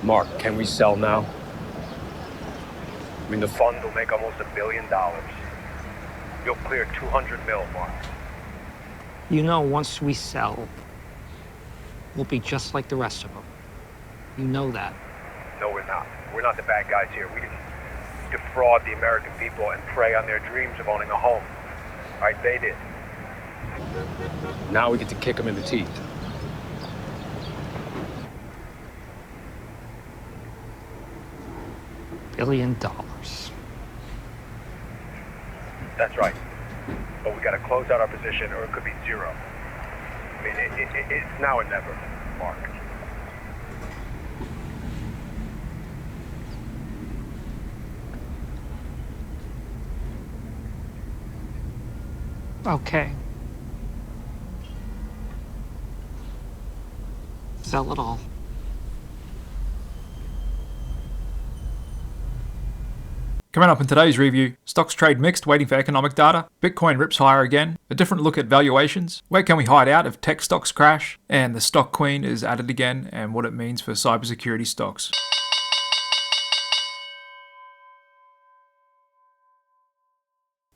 Mark, can we sell now? I mean, the fund will make almost $1 billion. You'll clear 200 mil, Mark. You know, once we sell, we'll be just like the rest of them. You know that. No, we're not. We're not the bad guys here. We didn't defraud the American people and prey on their dreams of owning a home. Right? They did. Now we get to kick them in the teeth. $1 billion. That's right. But we got to close out our position or it could be zero. I mean, it's now or never, Mark. Okay. Sell it all. Coming up in today's review, stocks trade mixed waiting for economic data, Bitcoin rips higher again, a different look at valuations, where can we hide out if tech stocks crash, and the stock queen is at it again and what it means for cybersecurity stocks.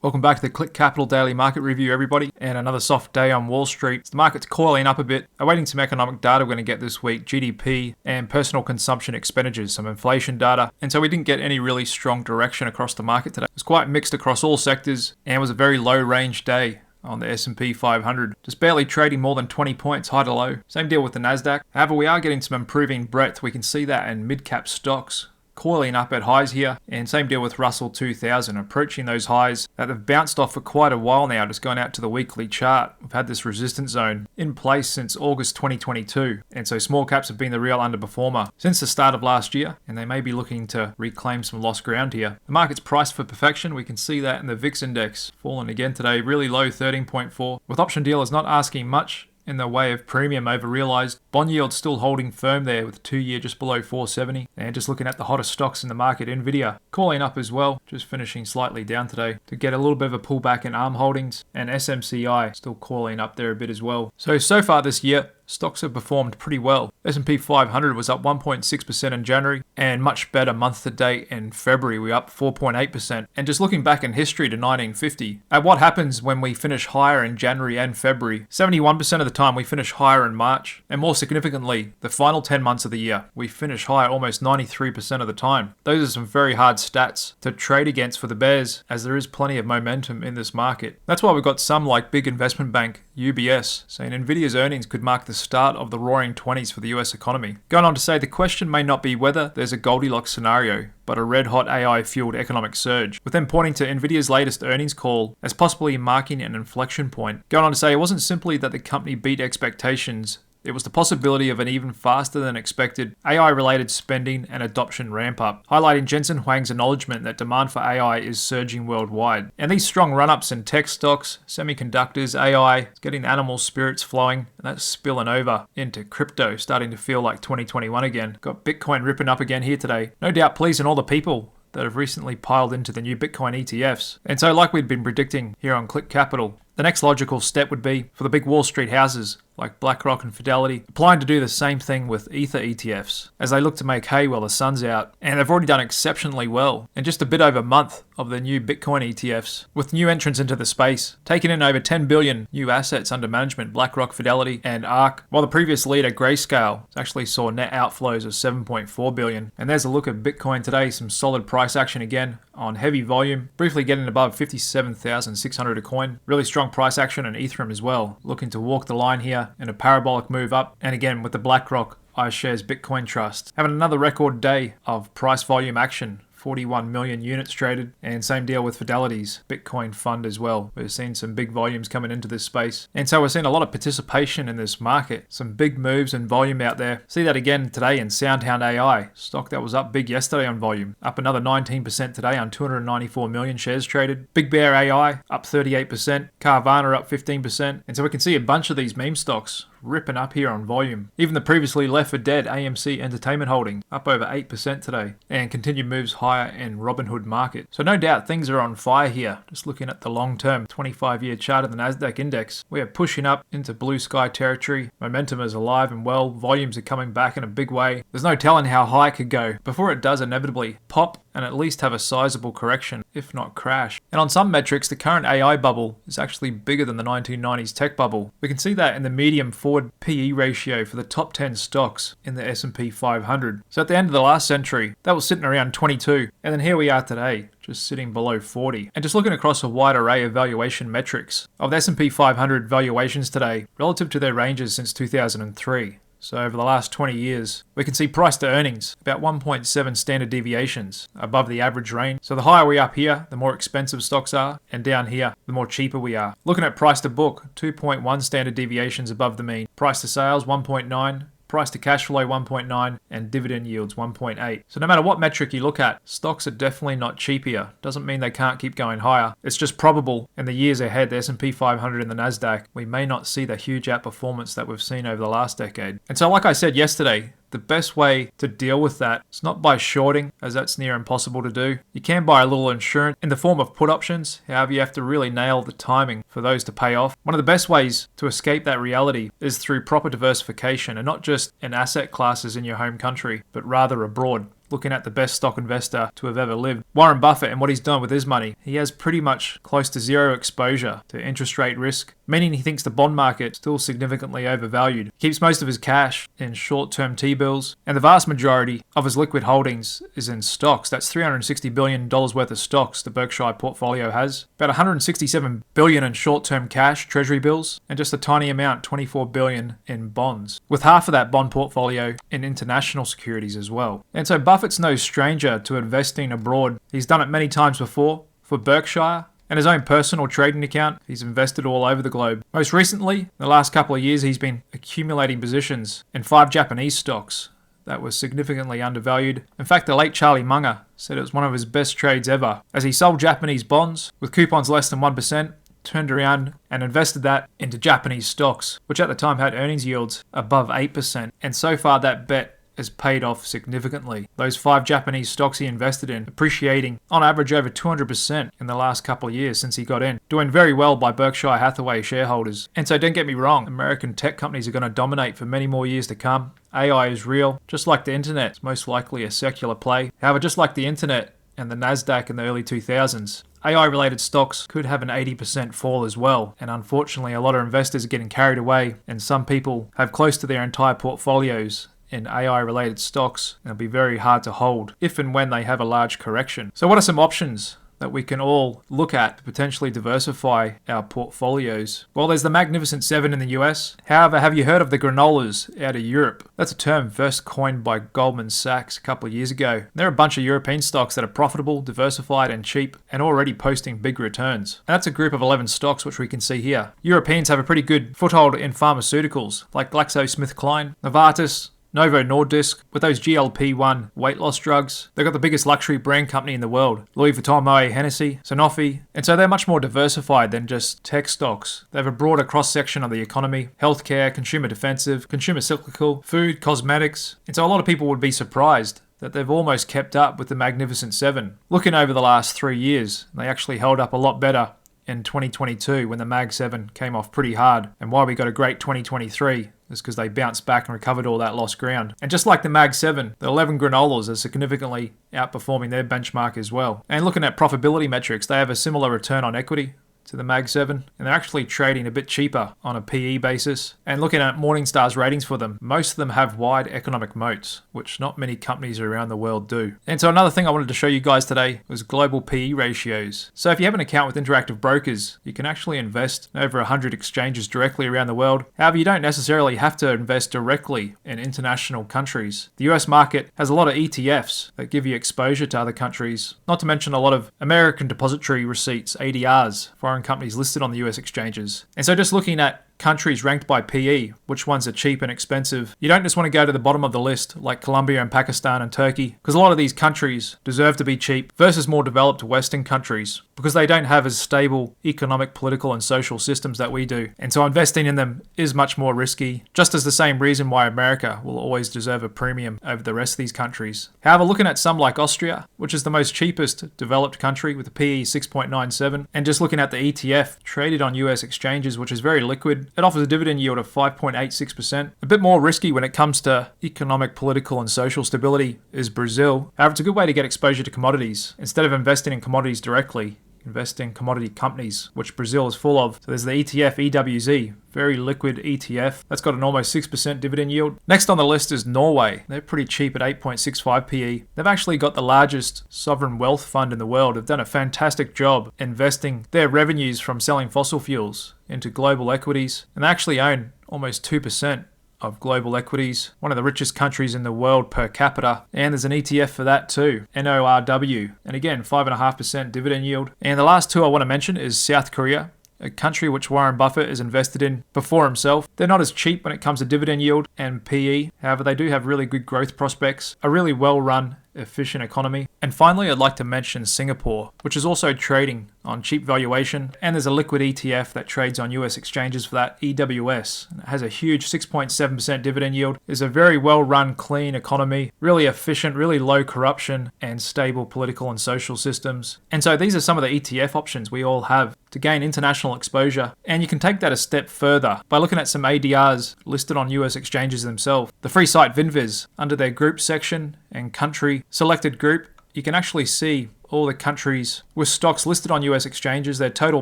Welcome back to the Click Capital Daily Market Review, everybody, and another soft day on Wall Street. The market's coiling up a bit, awaiting some economic data we're going to get this week, GDP and personal consumption expenditures, some inflation data, and so we didn't get any really strong direction across the market today. It was quite mixed across all sectors and was a very low range day on the S&P 500, just barely trading more than 20 points high to low. Same deal with the Nasdaq. However, we are getting some improving breadth. We can see that in mid-cap stocks coiling up at highs here, and same deal with Russell 2000, approaching those highs that have bounced off for quite a while now, just going out to the weekly chart. We've had this resistance zone in place since August 2022, and so small caps have been the real underperformer since the start of last year, and they may be looking to reclaim some lost ground here. The market's priced for perfection. We can see that in the VIX index, fallen again today, really low, 13.4, with option dealers not asking much in the way of premium over realized. Bond yield still holding firm there with 2-year just below 470. And just looking at the hottest stocks in the market, NVDA calling up as well, just finishing slightly down today to get a little bit of a pullback in ARM holdings, and SMCI still calling up there a bit as well. So far this year, stocks have performed pretty well. S&P 500 was up 1.6% in January, and much better month to date in February. We're up 4.8%. And just looking back in history to 1950, at what happens when we finish higher in January and February? 71% of the time we finish higher in March, and more significantly, the final 10 months of the year, we finish higher almost 93% of the time. Those are some very hard stats to trade against for the bears, as there is plenty of momentum in this market. That's why we've got some like big investment bank UBS saying Nvidia's earnings could mark the start of the roaring 20s for the US economy. Going on to say the question may not be whether there's a Goldilocks scenario, but a red-hot AI-fueled economic surge, with them pointing to Nvidia's latest earnings call as possibly marking an inflection point. Going on to say it wasn't simply that the company beat expectations, it was the possibility of an even faster than expected AI-related spending and adoption ramp-up, highlighting Jensen Huang's acknowledgement that demand for AI is surging worldwide. And these strong run-ups in tech stocks, semiconductors, AI, getting animal spirits flowing, and that's spilling over into crypto, starting to feel like 2021 again. Got Bitcoin ripping up again here today. No doubt pleasing all the people that have recently piled into the new Bitcoin ETFs. And so like we'd been predicting here on Click Capital, the next logical step would be for the big Wall Street houses like BlackRock and Fidelity applying to do the same thing with Ether ETFs as they look to make hay while the sun's out. And they've already done exceptionally well in just a bit over a month of the new Bitcoin ETFs, with new entrants into the space, taking in over 10 billion new assets under management, BlackRock, Fidelity, and ARK, while the previous leader, Grayscale, actually saw net outflows of 7.4 billion. And there's a look at Bitcoin today, some solid price action again on heavy volume, briefly getting above 57,600 a coin. Really strong price action on Ethereum as well, looking to walk the line here in a parabolic move up. And again with the BlackRock iShares Bitcoin Trust having another record day of price volume action, 41 million units traded, and same deal with Fidelity's Bitcoin fund as well. We're seeing some big volumes coming into this space, and so we're seeing a lot of participation in this market, some big moves and volume out there. See that again today in SoundHound AI, stock that was up big yesterday on volume, up another 19% today on 294 million shares traded. Big Bear AI up 38%, Carvana up 15%, and so we can see a bunch of these meme stocks ripping up here on volume. Even the previously left for dead AMC Entertainment Holdings up over 8% today, and continued moves higher in Robinhood Market. So no doubt things are on fire here. Just looking at the long-term 25-year chart of the Nasdaq index, we are pushing up into blue sky territory. Momentum is alive and well. Volumes are coming back in a big way. There's no telling how high it could go before it does inevitably pop and at least have a sizable correction, if not crash. And on some metrics, the current AI bubble is actually bigger than the 1990s tech bubble. We can see that in the medium forward PE ratio for the top 10 stocks in the S&P 500. So at the end of the last century, that was sitting around 22, and then here we are today, just sitting below 40. And just looking across a wide array of valuation metrics of the S&P 500 valuations today relative to their ranges since 2003. So over the last 20 years, we can see price to earnings about 1.7 standard deviations above the average range. So the higher we up here, the more expensive stocks are, and down here, the more cheaper we are. Looking at price to book, 2.1 standard deviations above the mean. Price to sales, 1.9. Price to cash flow 1.9 and dividend yields 1.8. So no matter what metric you look at, stocks are definitely not cheap here. Doesn't mean they can't keep going higher. It's just probable in the years ahead, the S&P 500 and the Nasdaq, we may not see the huge outperformance that we've seen over the last decade. And so like I said yesterday, the best way to deal with that is not by shorting, as that's near impossible to do. You can buy a little insurance in the form of put options. However, you have to really nail the timing for those to pay off. One of the best ways to escape that reality is through proper diversification, and not just in asset classes in your home country, but rather abroad. Looking at the best stock investor to have ever lived, Warren Buffett, and what he's done with his money. He has pretty much close to zero exposure to interest rate risk, meaning he thinks the bond market is still significantly overvalued. He keeps most of his cash in short-term T-bills, and the vast majority of his liquid holdings is in stocks. That's $360 billion worth of stocks the Berkshire portfolio has. About $167 billion in short-term cash, treasury bills, and just a tiny amount, $24 billion in bonds, with half of that bond portfolio in international securities as well. And so Buffett's no stranger to investing abroad. He's done it many times before. For Berkshire and his own personal trading account, he's invested all over the globe. Most recently, in the last couple of years, he's been accumulating positions in 5 Japanese stocks that were significantly undervalued. In fact, the late Charlie Munger said it was one of his best trades ever, as he sold Japanese bonds with coupons less than 1%, turned around and invested that into Japanese stocks, which at the time had earnings yields above 8%. And so far, that bet has paid off significantly. Those 5 Japanese stocks he invested in appreciating on average over 200% in the last couple of years since he got in. Doing very well by Berkshire Hathaway shareholders. And so don't get me wrong, American tech companies are going to dominate for many more years to come. AI is real. Just like the internet, it's most likely a secular play. However, just like the internet and the Nasdaq in the early 2000s, AI-related stocks could have an 80% fall as well, and unfortunately a lot of investors are getting carried away, and some people have close to their entire portfolios in AI-related stocks. It'll be very hard to hold if and when they have a large correction. So what are some options that we can all look at to potentially diversify our portfolios? Well, there's the Magnificent Seven in the US. However, have you heard of the Granolas out of Europe? That's a term first coined by Goldman Sachs a couple of years ago. There are a bunch of European stocks that are profitable, diversified and cheap, and already posting big returns. And that's a group of 11 stocks which we can see here. Europeans have a pretty good foothold in pharmaceuticals like GlaxoSmithKline, Novartis, Novo Nordisk, with those GLP-1 weight loss drugs. They've got the biggest luxury brand company in the world, Louis Vuitton, Moet Hennessy, Sanofi. And so they're much more diversified than just tech stocks. They have a broader cross-section of the economy: healthcare, consumer defensive, consumer cyclical, food, cosmetics. And so a lot of people would be surprised that they've almost kept up with the Magnificent Seven. Looking over the last 3 years, they actually held up a lot better in 2022 when the Mag 7 came off pretty hard. And why we got a great 2023 is because they bounced back and recovered all that lost ground. And just like the Mag 7, the 11 Granolas are significantly outperforming their benchmark as well. And looking at profitability metrics, they have a similar return on equity to the Mag 7, and they're actually trading a bit cheaper on a PE basis. And looking at Morningstar's ratings for them, most of them have wide economic moats, which not many companies around the world do. And so another thing I wanted to show you guys today was global PE ratios. So if you have an account with Interactive Brokers, you can actually invest in over 100 exchanges directly around the world. However, you don't necessarily have to invest directly in international countries. The US market has a lot of ETFs that give you exposure to other countries, not to mention a lot of American depository receipts, ADRs, foreign companies listed on the US exchanges. And so just looking at countries ranked by PE, which ones are cheap and expensive. You don't just want to go to the bottom of the list like Colombia and Pakistan and Turkey, because a lot of these countries deserve to be cheap versus more developed Western countries, because they don't have as stable economic, political and social systems that we do. And so investing in them is much more risky, just as the same reason why America will always deserve a premium over the rest of these countries. However, looking at some like Austria, which is the most cheapest developed country with a PE 6.97, and just looking at the ETF traded on US exchanges, which is very liquid, it offers a dividend yield of 5.86%. A bit more risky when it comes to economic, political and social stability is Brazil. However, it's a good way to get exposure to commodities. Instead of investing in commodities directly, invest in commodity companies, which Brazil is full of. So there's the ETF EWZ, very liquid ETF. That's got an almost 6% dividend yield. Next on the list is Norway. They're pretty cheap at 8.65 PE. They've actually got the largest sovereign wealth fund in the world. They've done a fantastic job investing their revenues from selling fossil fuels into global equities, and they actually own almost 2% of global equities, one of the richest countries in the world per capita, and there's an ETF for that too, NORW, and again 5.5% dividend yield. And the last two I want to mention is South Korea, a country which Warren Buffett is invested in before himself. They're not as cheap when it comes to dividend yield and PE, however they do have really good growth prospects, a really well run, efficient economy. And finally, I'd like to mention Singapore, which is also trading on cheap valuation, and there's a liquid ETF that trades on US exchanges for that, EWS. It has a huge 6.7% dividend yield, is a very well run, clean economy, really efficient, really low corruption and stable political and social systems. And so these are some of the ETF options we all have to gain international exposure, and you can take that a step further by looking at some ADRs listed on US exchanges themselves. The free site Vinviz, under their group section and country selected group, you can actually see all the countries with stocks listed on US exchanges, their total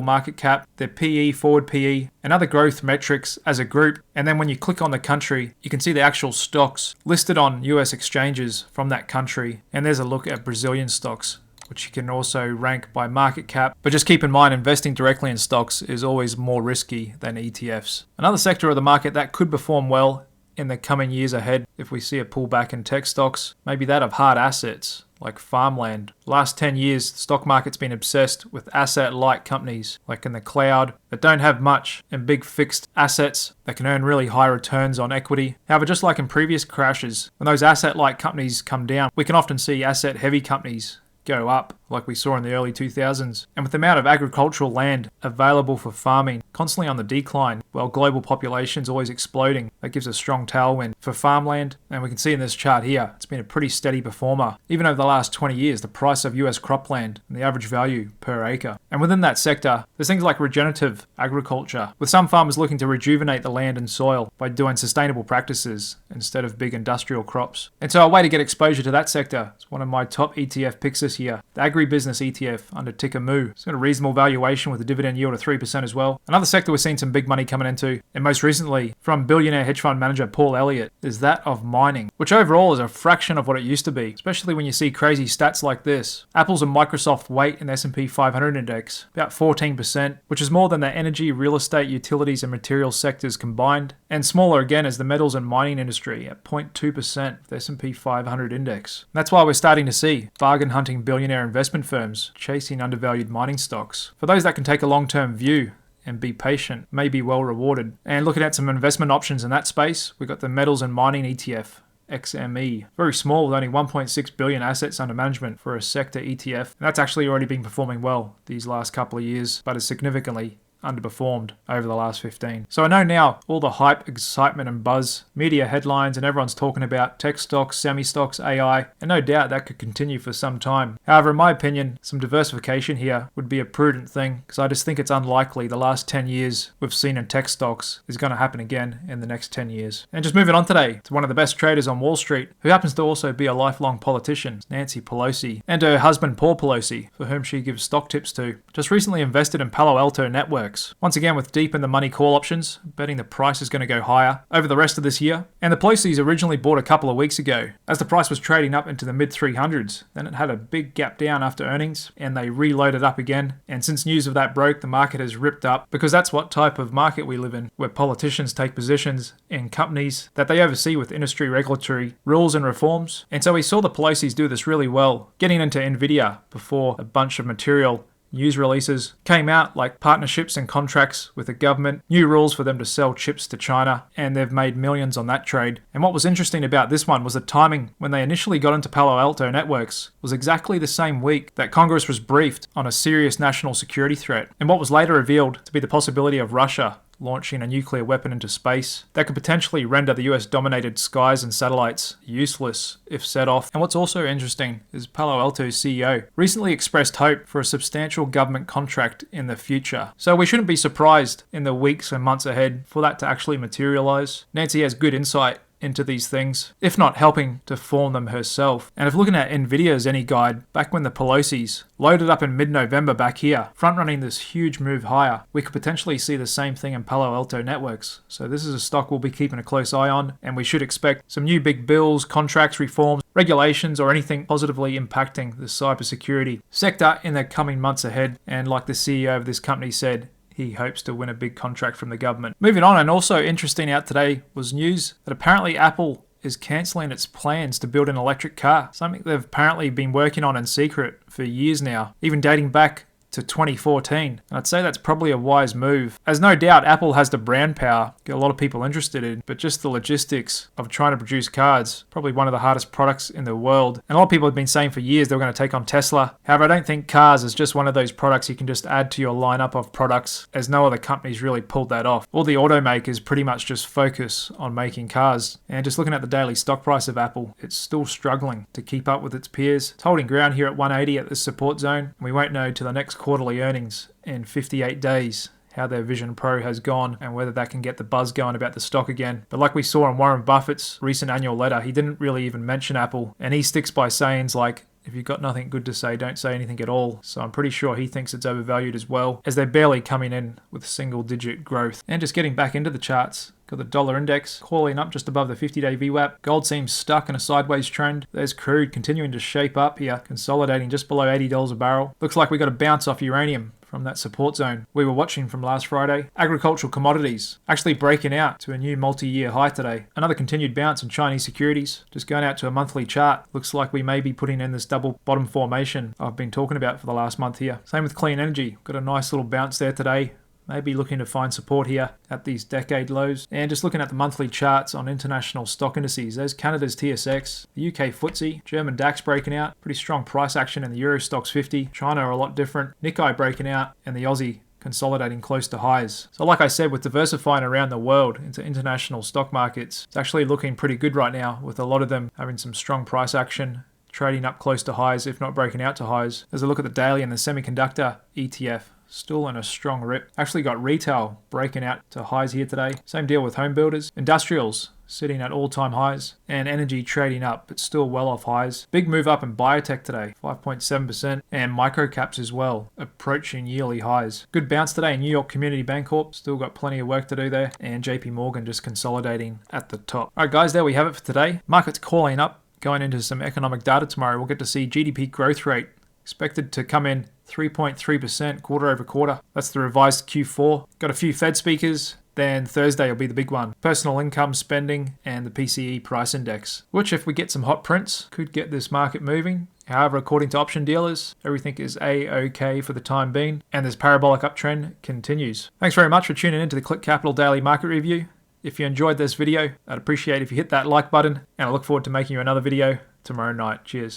market cap, their PE, forward PE, and other growth metrics as a group. And then when you click on the country, you can see the actual stocks listed on US exchanges from that country. And there's a look at Brazilian stocks, which you can also rank by market cap. But just keep in mind, investing directly in stocks is always more risky than ETFs. Another sector of the market that could perform well in the coming years ahead, if we see a pullback in tech stocks, maybe that of hard assets like farmland. Last 10 years, the stock market's been obsessed with asset-light companies like in the cloud that don't have much and big fixed assets that can earn really high returns on equity. However, just like in previous crashes, when those asset-light companies come down, we can often see asset-heavy companies go up, like we saw in the early 2000s. And with the amount of agricultural land available for farming constantly on the decline, while global population's always exploding, that gives a strong tailwind for farmland. And we can see in this chart here, it's been a pretty steady performer. Even over the last 20 years, the price of US cropland and the average value per acre. And within that sector, there's things like regenerative agriculture, with some farmers looking to rejuvenate the land and soil by doing sustainable practices instead of big industrial crops. And so a way to get exposure to that sector is one of my top ETF picks this year, the agribusiness ETF under ticker MOO. It's got a reasonable valuation with a dividend yield of 3% as well. Another sector we're seeing some big money coming into, and most recently from billionaire hedge fund manager Paul Elliott, is that of mining, which overall is a fraction of what it used to be, especially when you see crazy stats like this. Apple's and Microsoft weight in the S&P 500 index, about 14%, which is more than the energy, real estate, utilities and materials sectors combined, and smaller again as the metals and mining industry at 0.2% of the S&P 500 index. And that's why we're starting to see bargain hunting billionaire investment firms chasing undervalued mining stocks. For those that can take a long-term view and be patient, may be well rewarded. And looking at some investment options in that space, we've got the metals and mining ETF, XME. Very small, with only 1.6 billion assets under management for a sector ETF. And that's actually already been performing well these last couple of years, but is significantly underperformed over the last 15. So I know now all the hype, excitement and buzz, media headlines, and everyone's talking about tech stocks, semi-stocks, AI, and no doubt that could continue for some time. However, in my opinion, some diversification here would be a prudent thing, because I just think it's unlikely the last 10 years we've seen in tech stocks is going to happen again in the next 10 years. And just moving on today to one of the best traders on Wall Street, who happens to also be a lifelong politician, Nancy Pelosi, and her husband Paul Pelosi, for whom she gives stock tips to. Just recently invested in Palo Alto Networks, once again with deep in the money call options, betting the price is going to go higher over the rest of this year. And the Pelosi's originally bought a couple of weeks ago as the price was trading up into the mid 300s. Then it had a big gap down after earnings and they reloaded up again. And since news of that broke, the market has ripped up, because that's what type of market we live in, where politicians take positions in companies that they oversee with industry regulatory rules and reforms. And so we saw the Pelosi's do this really well, getting into NVDA before a bunch of material news releases came out, like partnerships and contracts with the government, new rules for them to sell chips to China, and they've made millions on that trade. And what was interesting about this one was the timing when they initially got into Palo Alto Networks was exactly the same week that Congress was briefed on a serious national security threat, and what was later revealed to be the possibility of Russia launching a nuclear weapon into space that could potentially render the US-dominated skies and satellites useless if set off. And what's also interesting is Palo Alto's CEO recently expressed hope for a substantial government contract in the future. So we shouldn't be surprised in the weeks and months ahead for that to actually materialize. Nancy has good insight into these things, if not helping to form them herself. And if looking at NVIDIA's any guide, back when the Pelosi's loaded up in mid-November back here, front-running this huge move higher, we could potentially see the same thing in Palo Alto Networks. So this is a stock we'll be keeping a close eye on, and we should expect some new big bills, contracts, reforms, regulations, or anything positively impacting the cybersecurity sector in the coming months ahead. And like the CEO of this company said, he hopes to win a big contract from the government. Moving on, and also interesting out today was news that apparently Apple is cancelling its plans to build an electric car, something they've apparently been working on in secret for years now, even dating back to 2014. And I'd say that's probably a wise move, as no doubt Apple has the brand power, get a lot of people interested in, but just the logistics of trying to produce cars, probably one of the hardest products in the world. And a lot of people have been saying for years they were going to take on Tesla. However, I don't think cars is just one of those products you can just add to your lineup of products, as no other companies really pulled that off. All the automakers pretty much just focus on making cars. And just looking at the daily stock price of Apple, it's still struggling to keep up with its peers. It's holding ground here at 180 at this support zone. We won't know till the next quarterly earnings in 58 days how their Vision Pro has gone and whether that can get the buzz going about the stock again. But like we saw in Warren Buffett's recent annual letter, he didn't really even mention Apple, and he sticks by sayings like, if you've got nothing good to say, don't say anything at all. So I'm pretty sure he thinks it's overvalued as well, as they're barely coming in with single-digit growth. And just getting back into the charts, got the dollar index coiling up just above the 50-day VWAP. Gold seems stuck in a sideways trend. There's crude continuing to shape up here, consolidating just below $80 a barrel. Looks like we got a bounce off uranium from that support zone we were watching from last Friday. Agricultural commodities actually breaking out to a new multi-year high today. Another continued bounce in Chinese securities, just going out to a monthly chart. Looks like we may be putting in this double bottom formation I've been talking about for the last month here. Same with clean energy. Got a nice little bounce there today. Maybe looking to find support here at these decade lows. And just looking at the monthly charts on international stock indices, there's Canada's TSX, the UK FTSE, German DAX breaking out, pretty strong price action in the Euro Stoxx 50, China are a lot different, Nikkei breaking out, and the Aussie consolidating close to highs. So like I said, with diversifying around the world into international stock markets, it's actually looking pretty good right now, with a lot of them having some strong price action, trading up close to highs, if not breaking out to highs. As I look at the daily and the semiconductor ETF, still in a strong rip. Actually got retail breaking out to highs here today. Same deal with home builders. Industrials sitting at all-time highs, and energy trading up, but still well off highs. Big move up in biotech today, 5.7%, and microcaps as well, approaching yearly highs. Good bounce today in New York Community Bancorp, still got plenty of work to do there, and JP Morgan just consolidating at the top. All right, guys, there we have it for today. Market's calling up, going into some economic data tomorrow. We'll get to see GDP growth rate expected to come in 3.3% quarter over quarter. That's the revised Q4. Got a few Fed speakers. Then Thursday will be the big one. Personal income spending and the PCE price index, which if we get some hot prints, could get this market moving. However, according to option dealers, everything is A-OK for the time being, and this parabolic uptrend continues. Thanks very much for tuning in to the Click Capital Daily Market Review. If you enjoyed this video, I'd appreciate if you hit that like button, and I look forward to making you another video tomorrow night. Cheers.